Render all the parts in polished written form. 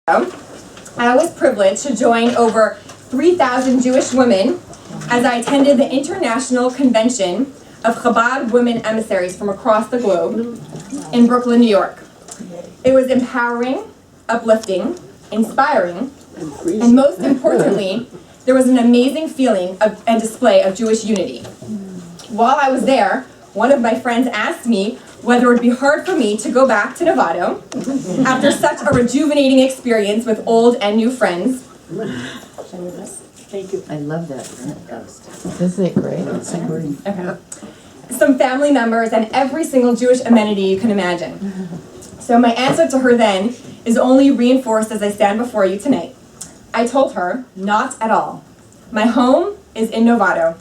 I was privileged to join over 3,000 Jewish women as I attended the International Convention of Chabad Women Emissaries from across the globe in Brooklyn, New York. It was empowering, uplifting, inspiring, and most importantly, there was an amazing feeling and display of Jewish unity. While I was there, one of my friends asked me whether it would be hard for me to go back to Novato after such a rejuvenating experience with old and new friends. Thank you. I love that. Isn't it great? Okay. Some family members and every single Jewish amenity you can imagine. So my answer to her then is only reinforced as I stand before you tonight. I told her, not at all. My home is in Novato.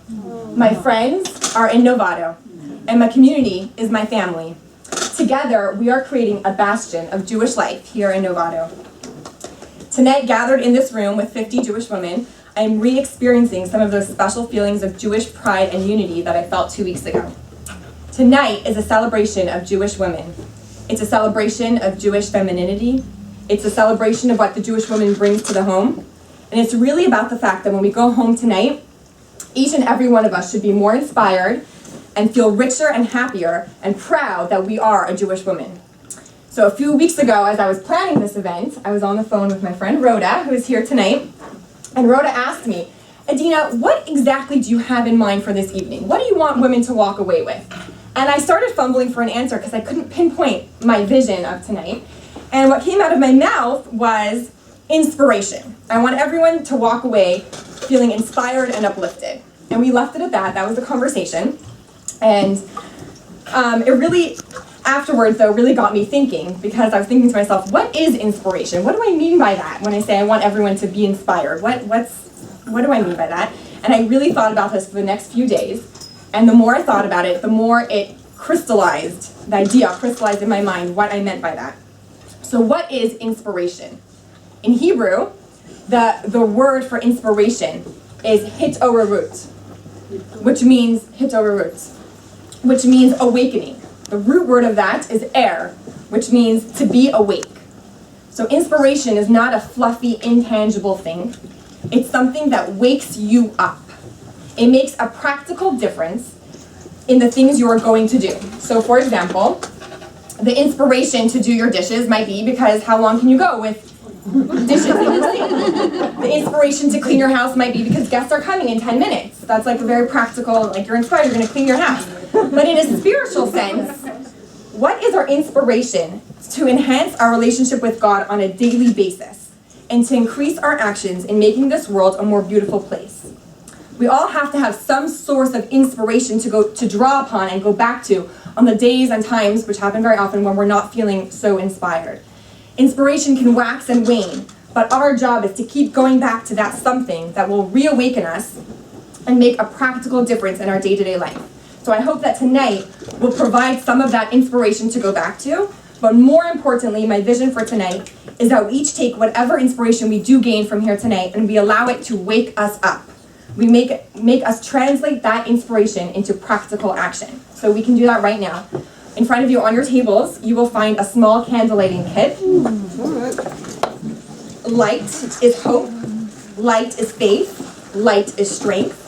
My friends are in Novato. And my community is my family. Together, we are creating a bastion of Jewish life here in Novato. Tonight, gathered in this room with 50 Jewish women, I am re-experiencing some of those special feelings of Jewish pride and unity that I felt 2 weeks ago. Tonight is a celebration of Jewish women. It's a celebration of Jewish femininity. It's a celebration of what the Jewish woman brings to the home. And it's really about the fact that when we go home tonight, each and every one of us should be more inspired and feel richer and happier and proud that we are a Jewish woman. So a few weeks ago, as I was planning this event, I was on the phone with my friend Rhoda, who is here tonight, and Rhoda asked me, Adina, what exactly do you have in mind for this evening? What do you want women to walk away with? And I started fumbling for an answer because I couldn't pinpoint my vision of tonight. And what came out of my mouth was inspiration. I want everyone to walk away feeling inspired and uplifted. And we left it at that. That was the conversation. And it really, afterwards though, really got me thinking, because I was thinking to myself, what is inspiration? What do I mean by that when I say I want everyone to be inspired? What do I mean by that? And I really thought about this for the next few days. And the more I thought about it, the more it crystallized, the idea crystallized in my mind what I meant by that. So what is inspiration? In Hebrew, the word for inspiration is hitorerut, which means hitorerut, which means awakening. The root word of that is er, which means to be awake. So inspiration is not a fluffy, intangible thing. It's something that wakes you up. It makes a practical difference in the things you are going to do. So for example, the inspiration to do your dishes might be because how long can you go with dishes in the sink? The inspiration to clean your house might be because guests are coming in 10 minutes. That's like a very practical, like you're inspired, you're gonna clean your house. But in a spiritual sense, what is our inspiration to enhance our relationship with God on a daily basis and to increase our actions in making this world a more beautiful place? We all have to have some source of inspiration to draw upon and go back to on the days and times, which happen very often, when we're not feeling so inspired. Inspiration can wax and wane, but our job is to keep going back to that something that will reawaken us and make a practical difference in our day-to-day life. So I hope that tonight will provide some of that inspiration to go back to, but more importantly, my vision for tonight is that we each take whatever inspiration we do gain from here tonight and we allow it to wake us up. We make us translate that inspiration into practical action. So we can do that right now. In front of you on your tables, you will find a small candle lighting kit. Light is hope. Light is faith. Light is strength.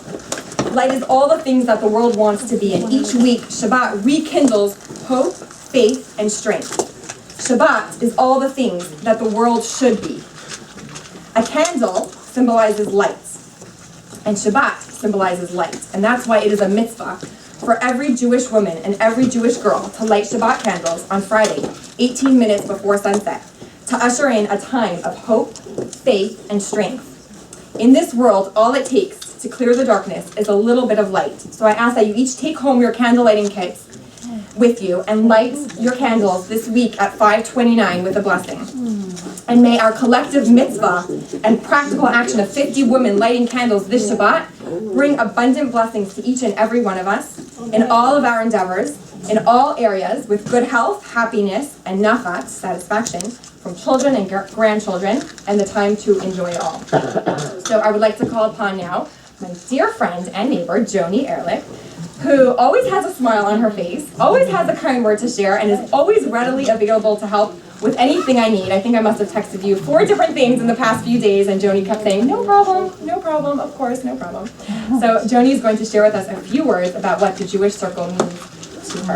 Light is all the things that the world wants to be. And each week, Shabbat rekindles hope, faith, and strength. Shabbat is all the things that the world should be. A candle symbolizes light. And Shabbat symbolizes light. And that's why it is a mitzvah for every Jewish woman and every Jewish girl to light Shabbat candles on Friday, 18 minutes before sunset, to usher in a time of hope, faith, and strength. In this world, all it takes to clear the darkness is a little bit of light. So I ask that you each take home your candle lighting kits with you and light your candles this week at 5:29 with a blessing. And may our collective mitzvah and practical action of 50 women lighting candles this Shabbat bring abundant blessings to each and every one of us in all of our endeavors, in all areas, with good health, happiness, and nachat, satisfaction, from children and grandchildren, and the time to enjoy it all. So I would like to call upon now my dear friend and neighbor, Joni Ehrlich, who always has a smile on her face, always has a kind word to share, and is always readily available to help with anything I need. I think I must have texted you 4 different things in the past few days, and Joni kept saying, no problem, of course, no problem. So Joni is going to share with us a few words about what the Jewish Circle means to her.